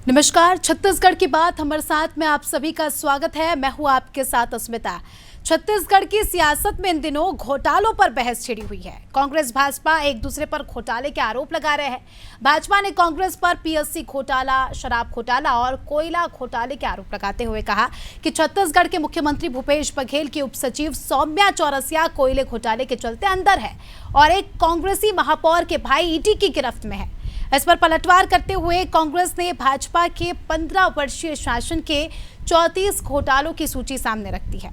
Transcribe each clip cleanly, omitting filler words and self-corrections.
नमस्कार, छत्तीसगढ़ की बात हमारे साथ में आप सभी का स्वागत है। मैं हूं आपके साथ अस्मिता। छत्तीसगढ़ की सियासत में इन दिनों घोटालों पर बहस छिड़ी हुई है। कांग्रेस भाजपा एक दूसरे पर घोटाले के आरोप लगा रहे हैं। भाजपा ने कांग्रेस पर पीएससी घोटाला, शराब घोटाला और कोयला घोटाले के आरोप लगाते हुए कहा कि छत्तीसगढ़ के मुख्यमंत्री भूपेश बघेल की उपसचिव सौम्या चौरसिया कोयले घोटाले के चलते अंदर है और एक कांग्रेसी महापौर के भाई ईडी की गिरफ्त में है। इस पर पलटवार करते हुए कांग्रेस ने भाजपा के 15 वर्षीय शासन के 34 घोटालों की सूची सामने रख दी है।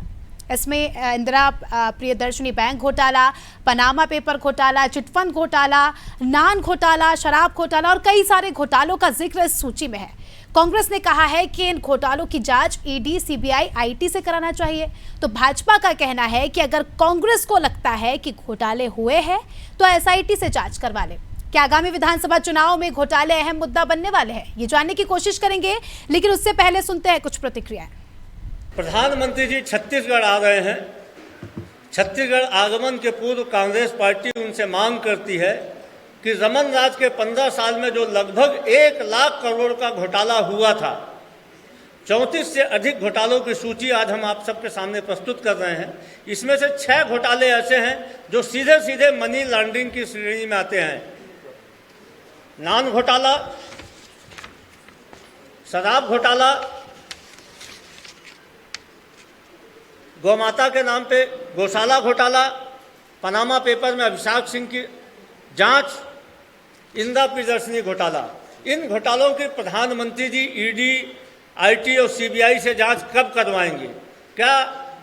इसमें इंदिरा प्रियदर्शनी बैंक घोटाला, पनामा पेपर घोटाला, चिटफंड घोटाला, नान घोटाला, शराब घोटाला और कई सारे घोटालों का जिक्र इस सूची में है। कांग्रेस ने कहा है कि इन घोटालों की जांच ईडी, सीबीआई, आईटी से कराना चाहिए। तो भाजपा का कहना है कि अगर कांग्रेस को लगता है कि घोटाले हुए हैं तो एसआईटी से जांच करवा ले। क्या आगामी विधानसभा चुनाव में घोटाले अहम मुद्दा बनने वाले हैं, ये जानने की कोशिश करेंगे, लेकिन उससे पहले सुनते हैं कुछ प्रतिक्रियाएं। प्रधानमंत्री जी छत्तीसगढ़ आ रहे हैं। छत्तीसगढ़ आगमन के पूर्व कांग्रेस पार्टी उनसे मांग करती है कि रमन राज के 15 साल में जो लगभग 1 लाख करोड़ का घोटाला हुआ था, 34 से अधिक घोटालों की सूची आज हम आप सबके सामने प्रस्तुत कर रहे हैं। इसमें से 6 घोटाले ऐसे हैं जो सीधे सीधे मनी लॉन्ड्रिंग की श्रेणी में आते हैं। नान घोटाला, शराब घोटाला, गौमाता के नाम पे गौशाला घोटाला, पनामा पेपर में अभिषेक सिंह की जांच, इंदिरा प्रियदर्शनी घोटाला। इन घोटालों की प्रधानमंत्री जी ईडी, आईटी और सीबीआई से जांच कब करवाएंगे? क्या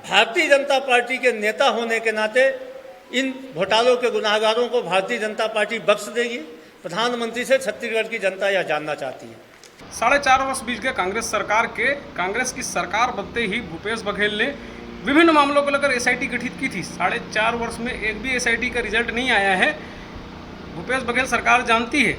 भारतीय जनता पार्टी के नेता होने के नाते इन घोटालों के गुनाहगारों को भारतीय जनता पार्टी बख्श देगी? प्रधानमंत्री से छत्तीसगढ़ की जनता यह जानना चाहती है। 4.5 वर्ष बीत गए कांग्रेस की सरकार बनते ही भूपेश बघेल ने विभिन्न मामलों को लेकर एसआईटी गठित की थी। 4.5 वर्ष में एक भी एसआईटी का रिजल्ट नहीं आया है। भूपेश बघेल सरकार जानती है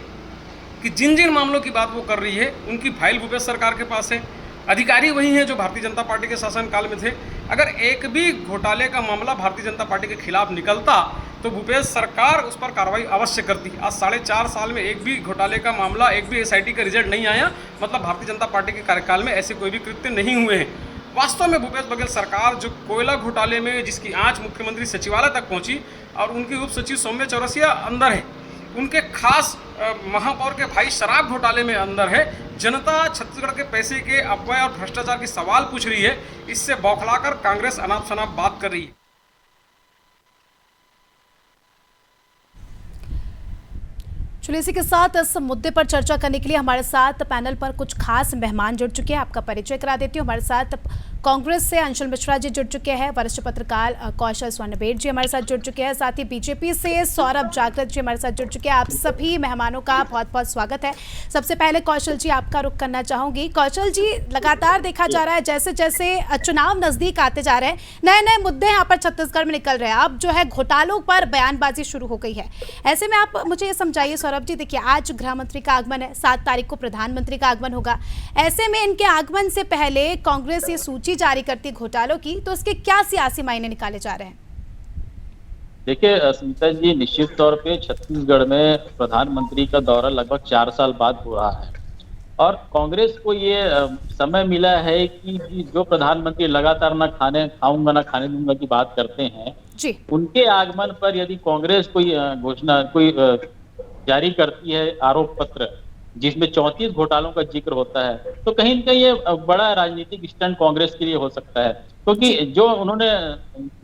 कि जिन जिन मामलों की बात वो कर रही है उनकी फाइल भूपेश सरकार के पास है। अधिकारी वही हैं जो भारतीय जनता पार्टी के शासनकाल में थे। अगर एक भी घोटाले का मामला भारतीय जनता पार्टी के खिलाफ निकलता तो भूपेश सरकार उस पर कार्रवाई अवश्य करती। आज 4.5 साल में एक भी घोटाले का मामला, एक भी एसआईटी का रिजल्ट नहीं आया, मतलब भारतीय जनता पार्टी के कार्यकाल में ऐसे कोई भी कृत्य नहीं हुए हैं। वास्तव में भूपेश बघेल सरकार जो कोयला घोटाले में जिसकी आंच मुख्यमंत्री सचिवालय तक पहुंची और उनकी उप सचिव सौम्या चौरसिया अंदर है, उनके खास महापौर के भाई शराब घोटाले में अंदर है। जनता छत्तीसगढ़ के पैसे के अपव्यय और भ्रष्टाचार की सवाल पूछ रही है। इससे बौखलाकर कांग्रेस अनाप शनाप बात कर रही है। चलिए, इसी के साथ इस मुद्दे पर चर्चा करने के लिए हमारे साथ पैनल पर कुछ खास मेहमान जुड़ चुके हैं। आपका परिचय करा देती हूँ। हमारे साथ कांग्रेस से अंशुल मिश्रा जी जुड़ चुके हैं, वरिष्ठ पत्रकार कौशल स्वर्णबेट जी हमारे साथ जुड़ चुके हैं, साथ ही बीजेपी से सौरभ जागृत जी हमारे साथ जुड़ चुके हैं। आप सभी मेहमानों का बहुत बहुत स्वागत है। सबसे पहले कौशल जी, आपका रुख करना चाहूंगी। कौशल जी, लगातार देखा जा रहा है जैसे जैसे चुनाव नजदीक आते जा रहे हैं, नए नए मुद्दे यहाँ पर छत्तीसगढ़ में निकल रहे हैं। अब जो है घोटालों पर बयानबाजी शुरू हो गई है। ऐसे में आप मुझे ये समझाइए सौरभ जी, देखिए आज गृह मंत्री का आगमन है, 7 तारीख को प्रधानमंत्री का आगमन होगा। ऐसे में इनके आगमन से पहले कांग्रेस ये सूची जारी करती घोटालों की, तो इसके क्या सियासी मायने निकाले जा रहे हैं? देखिए स्मिता जी, निश्चित तौर पे छत्तीसगढ़ में प्रधानमंत्री का दौरा लगभग 4 साल बाद हो रहा है और कांग्रेस को ये समय मिला है कि जो प्रधानमंत्री लगातार ना खाने खाऊंगा ना खाने दूंगा की बात करते हैं जी, उनके आगमन पर यदि कांग्रेस कोई घोषणा कोई जारी करती है, आरोप पत्र जिसमें 34 घोटालों का जिक्र होता है, तो कहीं न कहीं ये बड़ा राजनीतिक स्टंट कांग्रेस के लिए हो सकता है। क्योंकि जो उन्होंने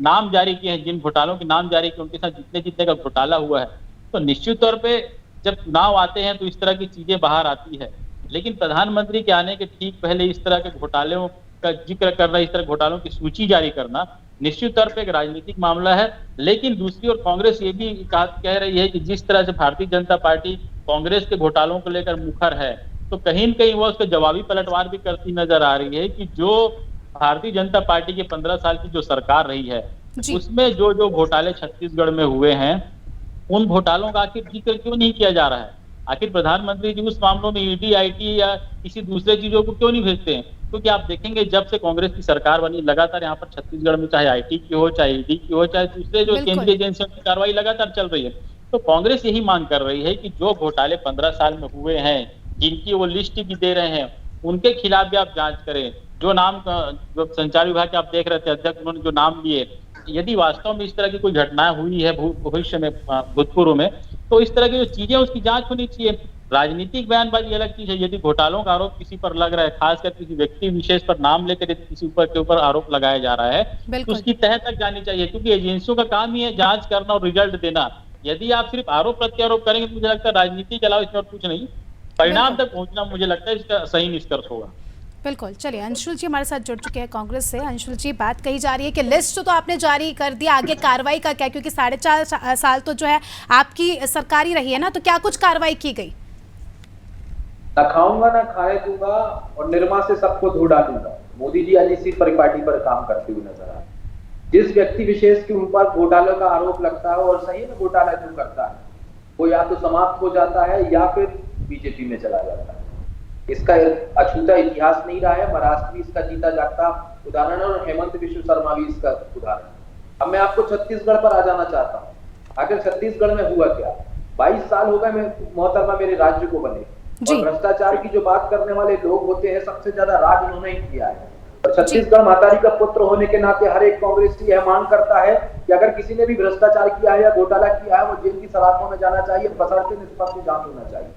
नाम जारी किए हैं, जिन घोटालों के नाम जारी किए, उनके साथ जितने जितने का घोटाला हुआ है, तो निश्चित तौर पे जब चुनाव आते हैं तो इस तरह की चीजें बाहर आती है। लेकिन प्रधानमंत्री के आने के ठीक पहले इस तरह के घोटालों का जिक्र करना, इस तरह घोटालों की सूची जारी करना निश्चित तौर पे एक राजनीतिक मामला है। लेकिन दूसरी ओर कांग्रेस ये भी कह रही है कि जिस तरह से भारतीय जनता पार्टी कांग्रेस के घोटालों को लेकर मुखर है, तो कहीं न कहीं वो उसका जवाबी पलटवार भी करती नजर आ रही है कि जो भारतीय जनता पार्टी के 15 साल की जो सरकार रही है उसमें जो जो घोटाले छत्तीसगढ़ में हुए हैं, उन घोटालों का आखिर जिक्र क्यों नहीं किया जा रहा है? आखिर प्रधानमंत्री जी उस मामलों में ईडी, आईटी या किसी दूसरे चीजों को क्यों नहीं भेजते हैं? क्योंकि आप देखेंगे जब से कांग्रेस की सरकार बनी, लगातार यहाँ पर छत्तीसगढ़ में चाहे आईटी की हो, चाहे ईडी की हो, चाहे दूसरे जो केंद्रीय एजेंसियों की कार्रवाई लगातार चल रही है। तो कांग्रेस यही मांग कर रही है कि जो घोटाले 15 साल में हुए हैं, जिनकी वो लिस्ट भी दे रहे हैं, उनके खिलाफ भी आप जांच करें। जो नाम जो संचार विभाग के आप देख रहे थे अध्यक्ष, उन्होंने जो नाम लिए, यदि वास्तव में इस तरह की कोई घटनाएं हुई है भविष्य में, भूतपूर्व में, तो इस तरह की जो चीजें उसकी जांच होनी चाहिए। राजनीतिक बयानबाजी अलग चीज है। यदि घोटालों का आरोप किसी पर लग रहा है, खासकर किसी व्यक्ति विशेष पर नाम लेकर किसी के ऊपर आरोप लगाया जा रहा है, तो उसकी तह तक जानी चाहिए, क्योंकि एजेंसियों का काम ही है जांच करना और रिजल्ट देना। यदि आप सिर्फ आरोप प्रत्यारोप करेंगे तो मुझे लगता है राजनीति के अलावा इसमें और कुछ नहीं, परिणाम तक पहुंचना मुझे लगता है इसका सही निष्कर्ष होगा। बिल्कुल। चलिए, अंशुल जी हमारे साथ जुड़ चुके हैं कांग्रेस से। अंशुल जी, बात कही जा रही है कि लिस्ट तो आपने जारी कर दिया, आगे कार्रवाई का क्या? क्योंकि 4.5 साल तो जो है आपकी सरकार ही रही है ना, तो क्या कुछ कार्रवाई की गई? ना खाऊंगा ना खाए दूंगा और निर्मा से सबको धो डालूंगा। मोदी जी आज इसी परिपाटी पर काम करते हुए नजर आ रहे हैं। जिस व्यक्ति विशेष के ऊपर घोटाले का आरोप लगता है और सही में घोटाला जो करता है, वो या तो समाप्त हो जाता है या फिर बीजेपी में चला जाता है। इसका अछूता इतिहास नहीं रहा है। महाराष्ट्र भी इसका जीता जागता उदाहरण है और हेमंत बिश्व शर्मा भी इसका उदाहरण। अब मैं आपको छत्तीसगढ़ पर आ जाना चाहता हूँ। आखिर छत्तीसगढ़ में हुआ क्या? 22 साल हो गए मोहतरमा मेरे राज्य को बने, और भ्रष्टाचार की जो बात करने वाले लोग होते हैं, सबसे ज्यादा राज उन्होंने ही किया है। और छत्तीसगढ़ महातारी का पुत्र होने के नाते हर एक कांग्रेसी यह मांग करता है कि अगर किसी ने भी भ्रष्टाचार किया है या घोटाला किया है, वो जेल की सलाखों में जाना चाहिए, बशर्ते निष्पक्ष जांच होना चाहिए।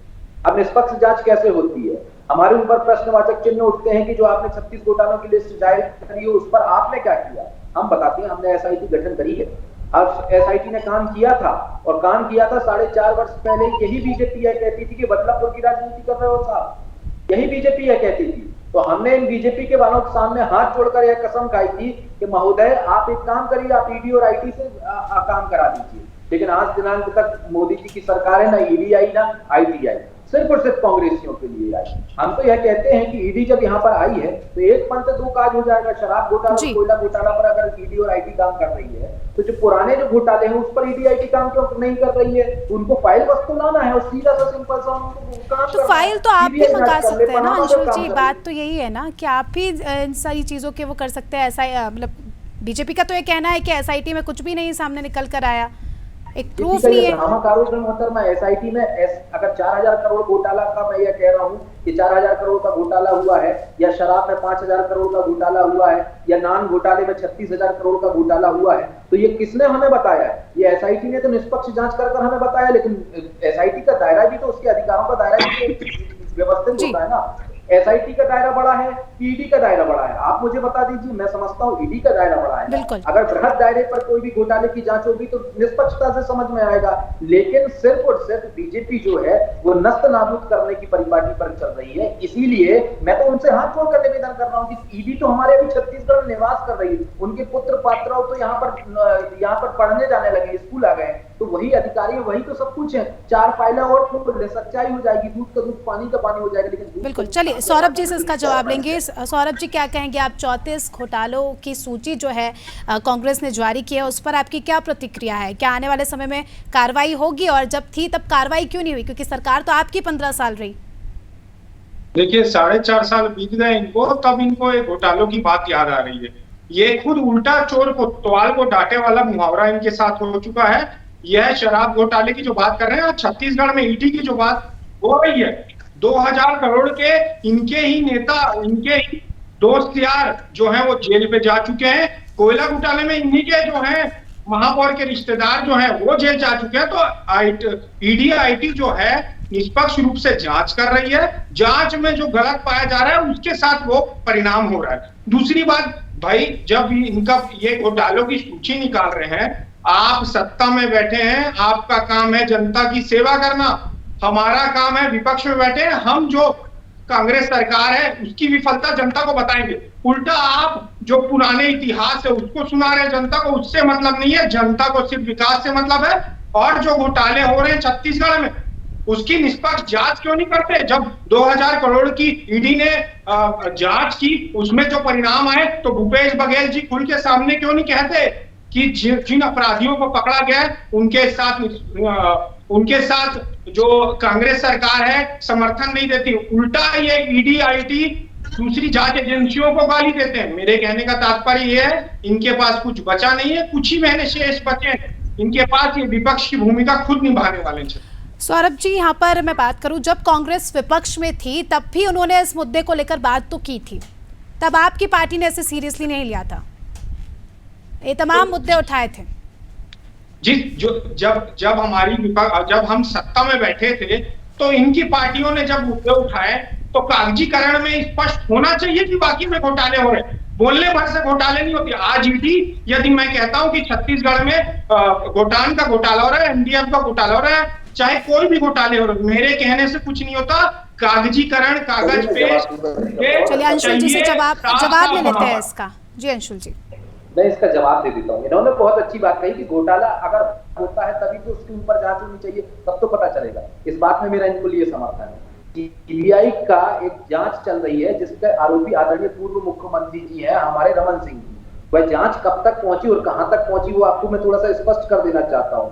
अब निष्पक्ष जांच कैसे होती है? हमारे ऊपर प्रश्नवाचक चिन्ह उठते हैं कि जो आपने 36 घोटालों की लिस्ट जारी करी है, उस पर आपने क्या किया? हम बताते हैं, हमने एसआईटी गठन करी है। अब एसआईटी ने काम किया था, और काम किया था 4.5 वर्ष पहले। यही बीजेपी यह कहती थी कि बदलापुर की राजनीति कर रहे हो साहब, यही बीजेपी यह कहती थी। तो हमने इन बीजेपी के वालों के सामने हाथ जोड़कर यह कसम खाई थी कि महोदय आप एक काम करिए, आप ईडी और आईटी से काम करा दीजिए। लेकिन आज दिनांक तक मोदी जी की सरकार है, ना ईडी आई ना आईटी आई, सिर्फ और सिर्फ कांग्रेसियों के लिए आई। हम तो यह कहते हैं कि ईडी जब यहाँ पर आई है तो एक पंथ दो काज हो जाएगा। शराब घोटाला, कोयला घोटाला पर अगर ईडी और आईटी काम कर रही है, तो जो पुराने जो घोटाले हैं उस पर ईडी आईटी काम क्यों नहीं कर रही है? उनको फाइल वस्तु लाना है और सीधा सा सिंपल सा उनको काम। तो फाइल तो आप भी मंगा सकते हैं ना अंशुल जी, बात तो यही है ना कि आप भी इन सारी चीजों के वो कर सकते हैं। ऐसा मतलब बीजेपी का तो ये कहना है कि एसआईटी में कुछ भी नहीं सामने निकल कर आया, एक प्रूफ नहीं है। एसआईटी में अगर 4000 करोड़ घोटाला का, मैं ये कह रहा हूँ कि 4000 करोड़ का घोटाला हुआ है, या शराब में 5000 करोड़ का घोटाला हुआ है, या नान घोटाले में 36,000 करोड़ का घोटाला हुआ है, तो ये किसने हमें बताया है? ये एसआईटी ने तो निष्पक्ष जांच कर हमें बताया, लेकिन एसआईटी का दायरा भी तो, उसके अधिकारों का दायरा भी व्यवस्थित होता है ना। एसआईटी का दायरा बड़ा है, ईडी का दायरा बड़ा है? आप मुझे बता दीजिए। मैं समझता हूँ ईडी का दायरा बड़ा है। अगर बृहद दायरे पर कोई भी घोटाले की जांच होगी तो निष्पक्षता से समझ में आएगा। लेकिन सिर्फ और सिर्फ बीजेपी जो है वो नस्त नाबूद करने की परिपाटी पर चल रही है। इसीलिए मैं तो उनसे हाथ जोड़कर निवेदन कर रहा हूँ कि ईडी तो हमारे अभी छत्तीसगढ़ में निवास कर रही है, उनके पुत्र पात्राओं तो यहाँ पर पढ़ने जाने लगे, स्कूल आ गए, तो वही अधिकारी है, वही तो सब कुछ है। 4 फाइलें और खोल ले, सच्चाई हो जाएगी, दूध का दूध पानी का पानी हो जाएगा। लेकिन बिल्कुल, चलिए सौरभ जी से इसका जवाब लेंगे। सौरभ जी, क्या कहेंगे आप? 34 घोटालों की सूची जो है कांग्रेस ने जारी की है, उस पर आपकी क्या प्रतिक्रिया है? क्या आने वाले समय में कार्रवाई होगी, और जब थी तब कार्रवाई क्यों नहीं हुई? क्योंकि सरकार तो आपकी 15 साल रही। देखिए, 4.5 साल बीत गए इनको, तब इनको एक घोटालों की बात याद आ रही है। ये खुद उल्टा चोर को तवाल को डांटे वाला मुहावरा इनके साथ हो चुका है। यह शराब घोटाले की जो बात कर रहे हैं, छत्तीसगढ़ में ईडी की जो बात हो रही है, 2000 करोड़ के इनके ही नेता, इनके ही दोस्त यार जो हैं वो जेल पे जा चुके हैं। कोयला घोटाले में इन्हीं के जो हैं महापौर के रिश्तेदार जो हैं वो जेल जा चुके हैं। तो ईडी आईटी जो है निष्पक्ष रूप से जांच कर रही है। जांच में जो गलत पाया जा रहा है उसके साथ वो परिणाम हो रहा है। दूसरी बात भाई, जब इनका ये घोटालों की सूची निकाल रहे हैं, आप सत्ता में बैठे हैं, आपका काम है जनता की सेवा करना, हमारा काम है विपक्ष में बैठे हैं, हम जो कांग्रेस सरकार है उसकी विफलता जनता को बताएंगे। उल्टा आप जो पुराने इतिहास है उसको सुना रहे हैं जनता को, उससे मतलब नहीं है। जनता को सिर्फ विकास से मतलब है। और जो घोटाले हो रहे हैं छत्तीसगढ़ में, उसकी निष्पक्ष जांच क्यों नहीं करते? जब 2000 करोड़ की ईडी ने जांच की, उसमें जो परिणाम आए, तो भूपेश बघेल जी खुल के सामने क्यों नहीं कहते कि जिन अपराधियों को पकड़ा गया उनके साथ जो कांग्रेस सरकार है समर्थन नहीं देती। उल्टा ये ईडी आईटी दूसरी जांच एजेंसियों को गाली देते हैं। मेरे कहने का तात्पर्य ये है, इनके पास कुछ बचा नहीं है, कुछ ही महीने शेष बचे हैं, इनके पास ये विपक्ष की भूमिका खुद निभाने वाले हैं। सौरभ जी, यहाँ पर मैं बात करूं, जब कांग्रेस विपक्ष में थी तब भी उन्होंने इस मुद्दे को लेकर बात तो की थी, तब आपकी पार्टी ने इसे सीरियसली नहीं लिया था, ये तमाम मुद्दे उठाए थे। जी, जब जब हम सत्ता में बैठे थे तो इनकी पार्टियों ने जब मुद्दे उठाए तो कागजीकरण में स्पष्ट होना चाहिए कि बाकी में घोटाले हो रहे हैं, बोलने भर से घोटाले नहीं होते। आज ईडी यदि मैं कहता हूं कि छत्तीसगढ़ में घोटान का घोटाला हो रहा है, एनडीएफ का घोटाला हो रहा है, चाहे कोई भी घोटाले हो रहे हैं, मेरे कहने से कुछ नहीं होता। कागजीकरण, कागज पे चलिए अंशुल जी से जवाब ले लेते हैं इसका। जी अंशुल जी, मैं इसका जवाब दे देता हूँ। इन्होंने बहुत अच्छी बात कही कि घोटाला अगर होता है तभी तो उसके ऊपर जांच होनी चाहिए, तब तो पता चलेगा। इस बात में मेरा इनको लिए समर्थन है। सीबीआई का एक जांच चल रही है जिसके आरोपी आदरणीय पूर्व मुख्यमंत्री जी हैं हमारे रमन सिंह जी। वह जांच कब तक पहुंची और कहां तक पहुंची वो आपको मैं थोड़ा सा स्पष्ट कर देना चाहता हूं।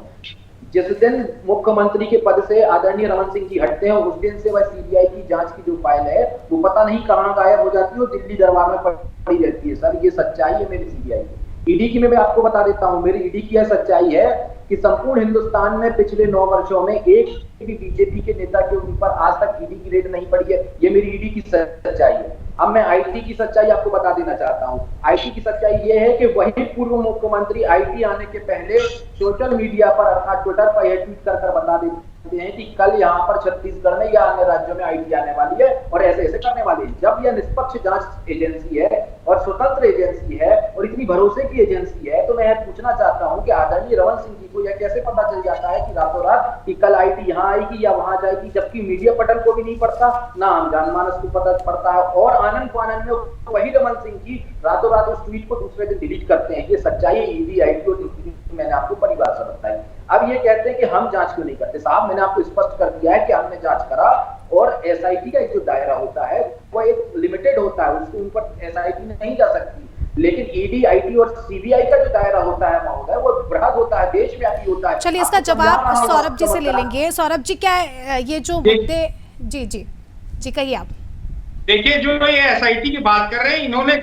जिस दिन मुख्यमंत्री के पद से आदरणीय रमन सिंह जी हटते हैं उस दिन से वह सीबीआई की जांच की जो फाइल है वो पता नहीं कहां गायब हो जाती है और दिल्ली दरबार में पड़ी रहती है। सर, ये सच्चाई है मेरी सीबीआई की। ईडी की मैं आपको बता देता हूं, मेरी ईडी की यह सच्चाई है कि संपूर्ण हिंदुस्तान में पिछले 9 वर्षों में एक भी बीजेपी के नेता के ऊपर आज तक ईडी की रेड नहीं पड़ी है। ये मेरी ईडी की सच्चाई है। अब मैं आईटी की सच्चाई आपको बता देना चाहता हूं। आईटी की सच्चाई ये है कि वही पूर्व मुख्यमंत्री आईटी आने के पहले सोशल मीडिया पर अर्थात ट्विटर पर यह ट्वीट कर बता देते हैं कि कल यहाँ पर छत्तीसगढ़ में या अन्य राज्यों में आईटी आने वाली है और ऐसे ऐसे करने वाली है। जब यह निष्पक्ष जांच एजेंसी है और स्वतंत्र एजेंसी है और इतनी भरोसे की एजेंसी है तो मैं यह पूछना चाहता हूं कि आदरणीय रमन सिंह जी को यह कैसे पता चल जाता है कि रातों रात कि कल आईटी यहाँ आएगी या वहां जाएगी, जबकि मीडिया पटल को भी नहीं पड़ता, ना आम जनमानस को पता पड़ता है। और आनंद फानन में वही रमन सिंह जी रातों रात उस ट्वीट को दूसरे दिन डिलीट करते हैं। ये सच्चाई है ईडी आईटी और मैंने आपको परिभाषा बताई। अब ये कहते हैं कि हम जांच क्यों नहीं करते। साहब, मैंने आपको स्पष्ट कर दिया है कि हमने जांच करा और एसआईटी का एक जो दायरा होता है वो एक लिमिटेड होता है, उसके ऊपर एसआईटी नहीं जा सकती। लेकिन ईडी, आईटी और सीबीआई का जो दायरा होता है महोदय वो बृहद होता है, देशव्यापी होता है। चलिए इसका जवाब सौरभ जी से ले लेंगे। सौरभ जी, क्या ये जो मुद्दे, जी जी जी कहिए आप। देखिए, जो ये एसआईटी की बात कर रहे हैं, इन्होंने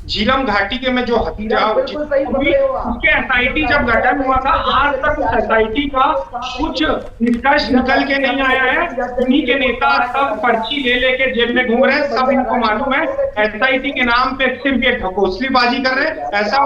झीरम घाटी के में जो हत्या उसके एसआईटी जब गठन हुआ था आज तक उस एसआईटी का कुछ निष्कर्ष निकल के नहीं आया है। उन्हीं के नेता सब पर्ची ले लेके जेल में घूम रहे हैं, सब इनको मालूम है। एसआईटी के नाम पे सिर्फ ये ढकोसलीबाजी कर रहे हैं। ऐसा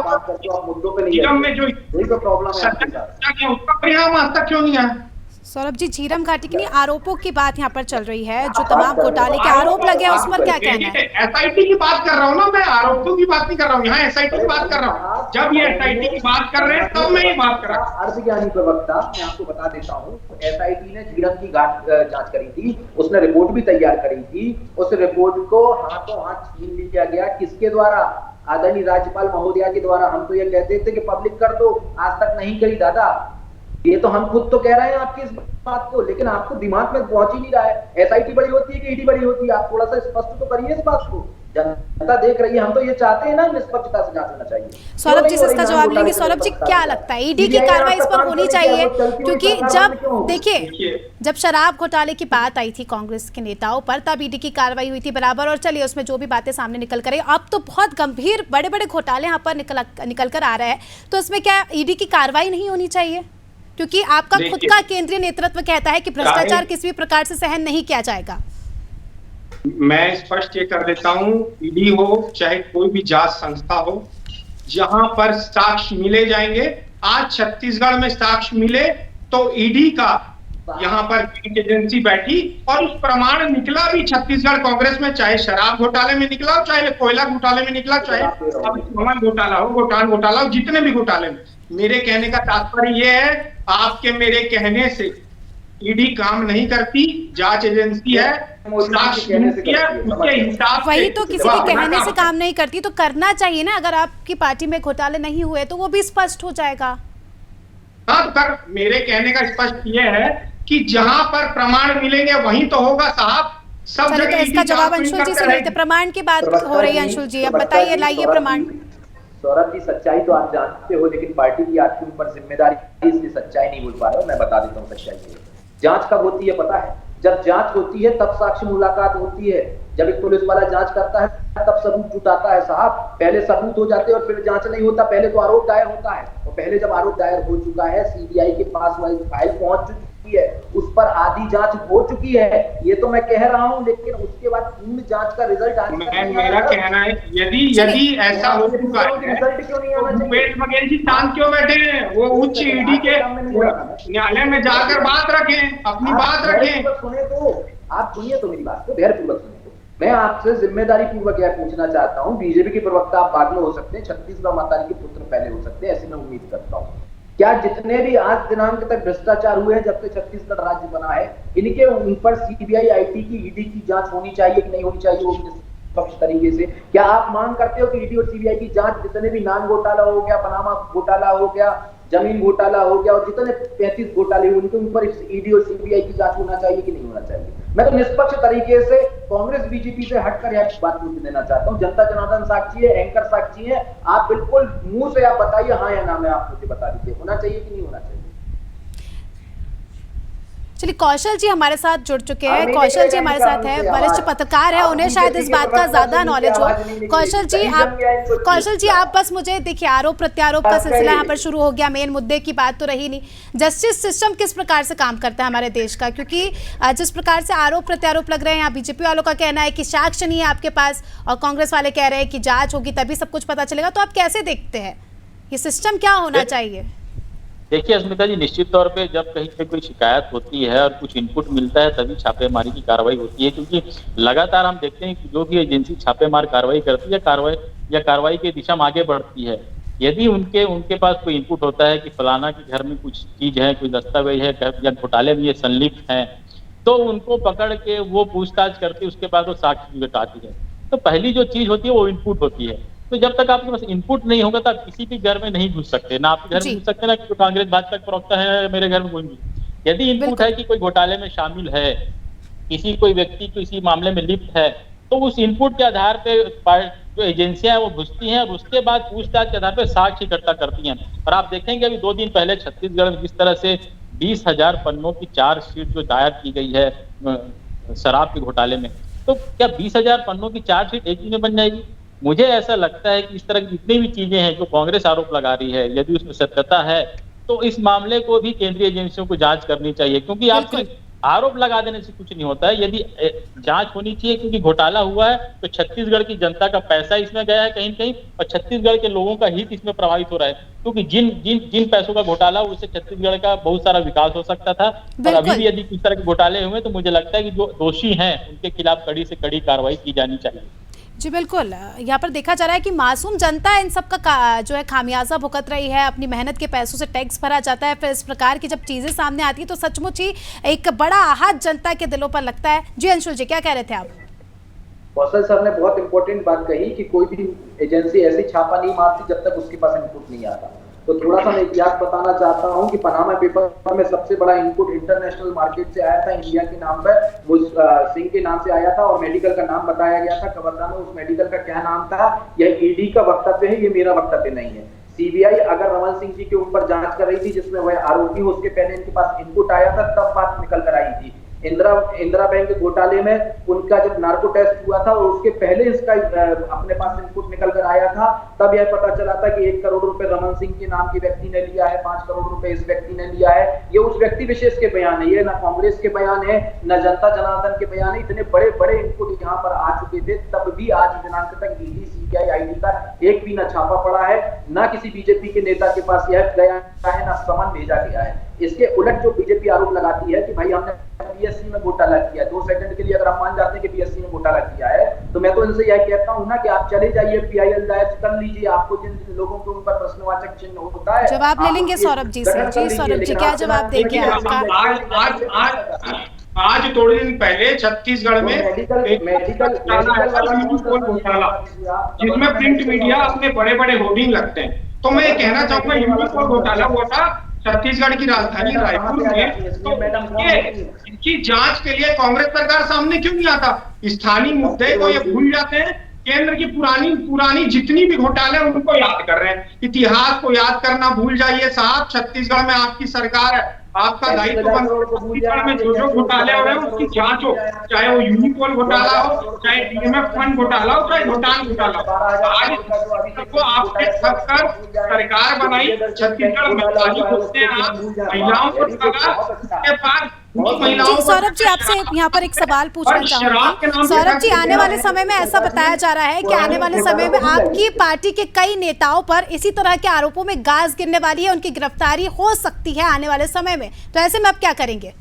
झीरम में जो उसका परिणाम आज तक क्यों नहीं आया? सौरभ जी, झीरम घाटी की नहीं, आरोपों की बात यहाँ पर चल रही है, जो तमाम घोटाले के आरोप लगे हैं उस पर क्या कहना है? एसआईटी की बात कर रहा हूँ ना, मैं आरोपों की बात नहीं कर रहा हूँ, यहाँ एसआईटी की बात कर रहा हूँ। जब ये एसआईटी की बात कर रहे हैं तब मैं ये बात कर रहा हूँ। अर्धज्ञानी प्रवक्ता, मैं आपको बता देता हूँ, एसआईटी ने झीरम की जांच करी थी, उसने रिपोर्ट भी तैयार करी थी। उस रिपोर्ट को हाथों हाथ छीन लिया गया। किसके द्वारा? आदरणीय राज्यपाल महोदया के द्वारा। हम तो ये कहते थे कि पब्लिक कर दो, आज तक नहीं करी दादा। ये तो हम खुद तो कह रहे हैं आपकी इस बात को, लेकिन आपको दिमाग में पहुंच ही नहीं रहा है। एसआईटी बड़ी होती है कि ईडी बड़ी होती है? आप थोड़ा सा स्पष्ट तो करिए इस बात को। जनता देख रही है, हम तो ये चाहते हैं ना निष्पक्षता से जांच होना चाहिए। सौरभ जी से इसका जवाब लेंगे। सौरभ जी, क्या लगता है ईडी की कार्रवाई इस पर होनी चाहिए? क्योंकि जब देखिए, जब शराब घोटाले की बात आई थी कांग्रेस के नेताओं पर तब ईडी की कार्रवाई हुई थी बराबर, और चलिए उसमें जो भी बातें सामने निकल कर, अब तो बहुत गंभीर बड़े बड़े घोटाले यहाँ पर निकल कर आ रहे हैं, तो इसमें क्या ईडी की कार्रवाई नहीं होनी चाहिए? क्योंकि आपका खुद का केंद्रीय नेतृत्व कहता है कि भ्रष्टाचार किसी भी प्रकार से सहन नहीं किया जाएगा। मैं स्पष्ट ये कर देता हूं, ईडी हो चाहे कोई भी जांच संस्था हो, जहां पर साक्ष्य मिले जाएंगे। आज छत्तीसगढ़ में साक्ष्य मिले तो ईडी का यहाँ पर एजेंसी बैठी और उस प्रमाण निकला भी छत्तीसगढ़ कांग्रेस में, चाहे शराब घोटाले में निकला हो, चाहे कोयला घोटाले में निकला, चाहे भवन घोटाला हो, घोटान घोटाला हो, जितने भी घोटाले में। मेरे कहने का तात्पर्य यह है, आपके मेरे कहने से ईडी काम नहीं करती, जांच एजेंसी है, वही तो किसी के कहने से काम नहीं करती तो करना चाहिए ना। अगर आपकी पार्टी में घोटाले नहीं हुए तो वो भी स्पष्ट हो जाएगा। हाँ, पर मेरे कहने का स्पष्ट ये है कि जहां पर प्रमाण मिलेंगे वहीं तो होगा साहब। सब जगह इसका जवाब अंशुल जी से लेते। प्रमाण की बात हो रही है अंशुल जी, अब बताइए, लाइए प्रमाण। सौरभ जी, सच्चाई तो आप जानते हो, लेकिन पार्टी की आपके ऊपर जिम्मेदारी, इसलिए सच्चाई नहीं बोल पा रहे हो। मैं बता देता हूँ सच्चाई। जांच कब होती है पता है? जब जांच होती है तब साक्ष्य मुलाकात होती है। जब एक पुलिस वाला जांच करता है तब सबूत जुटाता है साहब। पहले सबूत हो जाते हैं और फिर जांच नहीं होता, पहले तो आरोप दायर होता है। और पहले जब आरोप दायर हो चुका है, सीबीआई के पास वही फाइल पहुंच चुकी चुकी है, उस पर आधी जांच हो चुकी है, ये तो मैं कह रहा हूं, लेकिन उसके बाद पूर्ण जांच का रिजल्ट आज मेरा कहना है यदि ऐसा हो चुका है रिजल्ट क्यों नहीं आना तो भूपेश बघेल जी शांत क्यों बैठे हैं? वो उच्च ईडी के न्यायालय में जाकर बात रखें, अपनी बात रखें। सुने तो आप सुनिए तो मेरी बात को धैर्यपूर्वक सुनिए। मैं आपसे जिम्मेदारी पूर्वक यह पूछना चाहता हूं, बीजेपी के प्रवक्ता आप बाद में हो सकते हैं, छत्तीसगढ़ माता के पुत्र पहले हो सकते हैं, ऐसी मैं उम्मीद करता हूं। क्या जितने भी आज दिनांक तक भ्रष्टाचार हुए हैं जब से छत्तीसगढ़ राज्य बना है, इनके उन पर सीबीआई, आईटी की, ईडी की जांच होनी चाहिए कि नहीं होनी चाहिए, वो निष्पक्ष तरीके से? क्या आप मांग करते हो कि ईडी और सीबीआई की जांच, जितने भी नान घोटाला हो गया, पनामा घोटाला हो गया, जमीन घोटाला हो गया और जितने 35 घोटाले हुए, उनके ऊपर ईडी और सीबीआई की जांच होना चाहिए कि नहीं होना चाहिए? मैं तो निष्पक्ष तरीके से कांग्रेस बीजेपी से हटकर यह बात पूछ देना चाहता हूं। जनता जनार्दन साक्षी है, एंकर साक्षी है, आप बिल्कुल मुंह से आप बताइए हाँ या ना, मैं आप मुझे बता दीजिए होना चाहिए कि नहीं होना चाहिए। चलिए, कौशल जी हमारे साथ जुड़ चुके हैं। कौशल जी हमारे साथ है, वरिष्ठ पत्रकार है, उन्हें शायद इस बात का ज्यादा नॉलेज हो। कौशल जी आप बस मुझे देखिए, आरोप प्रत्यारोप का सिलसिला यहाँ पर शुरू हो गया, मेन मुद्दे की बात तो रही नहीं। जस्टिस सिस्टम किस प्रकार से काम करता है हमारे देश का, क्योंकि जिस प्रकार से आरोप प्रत्यारोप लग रहे हैं, यहाँ बीजेपी वालों का कहना है कि साक्ष्य नहीं है आपके पास और कांग्रेस वाले कह रहे हैं कि जांच होगी तभी सब कुछ पता चलेगा, तो आप कैसे देखते हैं ये सिस्टम क्या होना चाहिए? देखिए अस्मिता जी, निश्चित तौर पे जब कहीं पे कोई शिकायत होती है और कुछ इनपुट मिलता है तभी छापेमारी की कार्रवाई होती है, क्योंकि लगातार हम देखते हैं कि जो भी एजेंसी छापेमार कार्रवाई करती है, कार्रवाई की दिशा में आगे बढ़ती है। यदि उनके पास कोई इनपुट होता है कि फलाना के घर में कुछ चीज है, कोई दस्तावेज है या घोटाले में ये संलिप्त है, तो उनको पकड़ के वो पूछताछ करती है, उसके बाद वो साक्ष्य जुटाती है। तो पहली जो चीज होती है वो इनपुट होती है। तो जब तक आपके पास इनपुट नहीं होगा तो आप किसी भी घर में नहीं घुस सकते, ना आपके घर में घुस सकते, ना कांग्रेस भाजपा के प्रवक्ता है मेरे घर में कोई नहीं। यदि इनपुट है कि कोई घोटाले में शामिल है, कोई व्यक्ति किसी मामले में लिप्त है, तो उस इनपुट के आधार पे जो एजेंसियां हैं वो घुसती हैं और उसके बाद पूछताछ के आधार पर साक्ष्य इकट्ठा करती हैं। और आप देखेंगे अभी 2 दिन पहले छत्तीसगढ़ में जिस तरह से 20,000 पन्नों की चार्जशीट जो दायर की गई है शराब के घोटाले में, तो क्या 20,000 पन्नों की चार्जशीट एक दिन में बन जाएगी? मुझे ऐसा लगता है कि इस तरह की जितनी भी चीजें हैं जो कांग्रेस आरोप लगा रही है, यदि उसमें सत्यता है तो इस मामले को भी केंद्रीय एजेंसियों को जांच करनी चाहिए, क्योंकि आप सिर्फ आरोप लगा देने से कुछ नहीं होता है। यदि जांच होनी चाहिए, क्योंकि घोटाला हुआ है तो छत्तीसगढ़ की जनता का पैसा इसमें गया है कहीं कहीं, और छत्तीसगढ़ के लोगों का हित इसमें प्रभावित हो रहा है, क्योंकि जिन पैसों का घोटाला उससे छत्तीसगढ़ का बहुत सारा विकास हो सकता था। और अभी भी यदि इस तरह के घोटाले हुए तो मुझे लगता है कि जो दोषी हैं उनके खिलाफ कड़ी से कड़ी कार्रवाई की जानी चाहिए। जी बिल्कुल, यहाँ पर देखा जा रहा है कि मासूम जनता इन सब का जो है खामियाजा भुगत रही है, अपनी मेहनत के पैसों से टैक्स भरा जाता है, फिर इस प्रकार की जब चीजें सामने आती है तो सचमुच ही एक बड़ा आहत जनता के दिलों पर लगता है। जी अंशुल जी, क्या कह रहे थे आप? कौशल सर ने बहुत इंपॉर्टेंट बात कही कि कोई भी एजेंसी ऐसी छापा नहीं मारती जब तक उसके पास इनपुट नहीं आता। तो थोड़ा सा मैं इतिहास बताना चाहता हूं कि पनामा पेपर में सबसे बड़ा इनपुट इंटरनेशनल मार्केट से आया था, इंडिया के नाम पर, वो सिंह के नाम से आया था और मेडिकल का नाम बताया गया था। खबरदार में उस मेडिकल का क्या नाम था, यह ईडी का वक्तव्य है, ये मेरा वक्तव्य नहीं है। सीबीआई अगर रमन सिंह जी के ऊपर जांच कर रही थी जिसमें वह आरोपी हो, उसके पहले इनके पास इनपुट आया था, तब बात निकल कर आई थी। इंदिरा बैंक घोटाले में उनका जब नार्को टेस्ट हुआ था और उसके पहले इसका अपने पास इनपुट निकल कर आया था, तब यह पता चला था कि 1 करोड़ रुपए रमन सिंह के नाम की व्यक्ति ने लिया है, 5 करोड़ रुपए इस व्यक्ति ने लिया है। ये उस व्यक्ति विशेष के बयान है, ये ना कांग्रेस के बयान है, न जनता जनार्दन के बयान है। इतने बड़े बड़े इनपुट यहाँ पर आ चुके थे, तब भी आज दिनांक तक ईडी, सीबीआई, आईटी का एक भी न छापा पड़ा है, ना किसी बीजेपी के नेता के पास यह गया है, ना समन भेजा गया है। इसके उलट जो बीजेपी आरोप लगाती है कि भाई हमने बीएससी में घोटाला किया, 2 सेकंड के लिए अगर आप मान जाते हैं कि बीएससी में घोटाला किया है, तो मैं तो इनसे यह कहता हूं ना कि आप चले जाइए, पीआईएल दायर कर लीजिए, आपको जिन लोगों के ऊपर प्रश्नवाचक चिन्ह होता है। जवाब ले लेंगे सौरभ जी से। जी सौरभ जी, क्या जवाब देंगे आपका? आज थोड़े दिन पहले छत्तीसगढ़ में जिसमें प्रिंट मीडिया अपने बड़े बड़े होर्डिंग लगते हैं, तो मैं कहना चाहूंगा यूपी घोटाला हुआ था छत्तीसगढ़ की राजधानी रायपुर में, तो इनकी जांच के लिए कांग्रेस सरकार सामने क्यों नहीं आता? स्थानीय मुद्दे को ये भूल जाते हैं, केंद्र की पुरानी जितनी भी घोटाले उनको याद कर रहे हैं। इतिहास को याद करना भूल जाइए साहब। छत्तीसगढ़ में आपकी सरकार है, आपका दायित्व छत्तीसगढ़ में जो घोटाले हो रहे हैं उसकी जांच हो, चाहे वो यूनिपोल घोटाला हो, चाहे डीएमएफ फंड घोटाला हो, चाहे भूटान घोटाला हो। आज सबको आपने ठग कर सरकार बनाई, छत्तीसगढ़ में महिलाओं को ठगा, उसके बाद जी सौरभ जी, आपसे यहाँ पर एक सवाल पूछना चाहूंगी। सौरभ जी, आने वाले समय में ऐसा बताया जा रहा है कि आने वाले समय में आपकी पार्टी के कई नेताओं पर इसी तरह के आरोपों में गाज गिरने वाली है, उनकी गिरफ्तारी हो सकती है आने वाले समय में, तो ऐसे में आप क्या करेंगे?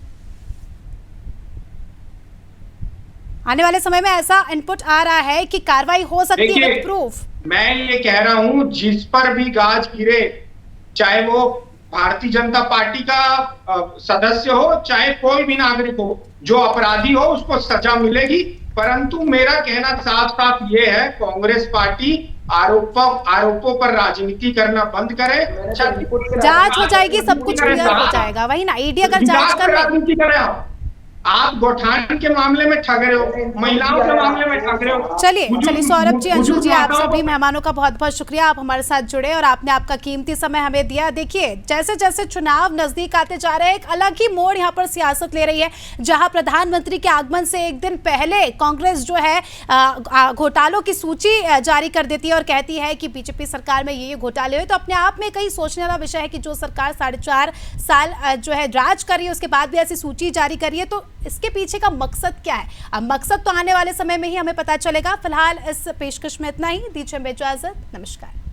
आने वाले समय में ऐसा इनपुट आ रहा है कि कार्रवाई हो सकती है विद प्रूफ। मैं ये कह रहा हूं, जिस पर भी गाज गिरे, चाहे वो भारतीय जनता पार्टी का सदस्य हो, चाहे कोई भी नागरिक हो, जो अपराधी हो उसको सजा मिलेगी। परंतु मेरा कहना साफ साफ ये है, कांग्रेस पार्टी आरोपों पर राजनीति करना बंद करे। जांच हो जाएगी, सब कुछ क्लियर हो जाएगा, वही ना। ईडी अगर जांच कर राजनीति करे, आप गौठान के मामले में ठग रहे हो, महिलाओं के मामले में ठग रहे हो। चलिए सौरभ जी, अंशुल जी, आप सभी मेहमानों का बहुत बहुत शुक्रिया, आप हमारे साथ जुड़े और आपने आपका कीमती समय हमें दिया। देखिए, जैसे जैसे चुनाव नजदीक आते जा रहे हैं, एक अलग ही मोड़ यहाँ पर सियासत ले रही है, जहां प्रधानमंत्री के आगमन से एक दिन पहले कांग्रेस जो है घोटालों की सूची जारी कर देती है और कहती है कि बीजेपी सरकार में ये घोटाले हुए। तो अपने आप में कई सोचने वाला विषय है कि जो सरकार 4.5 साल जो है राज कर रही है, उसके बाद भी ऐसी सूची जारी करी है, तो इसके पीछे का मकसद क्या है? अब मकसद तो आने वाले समय में ही हमें पता चलेगा। फिलहाल इस पेशकश में इतना ही, दीजिए हमें इजाजत, नमस्कार।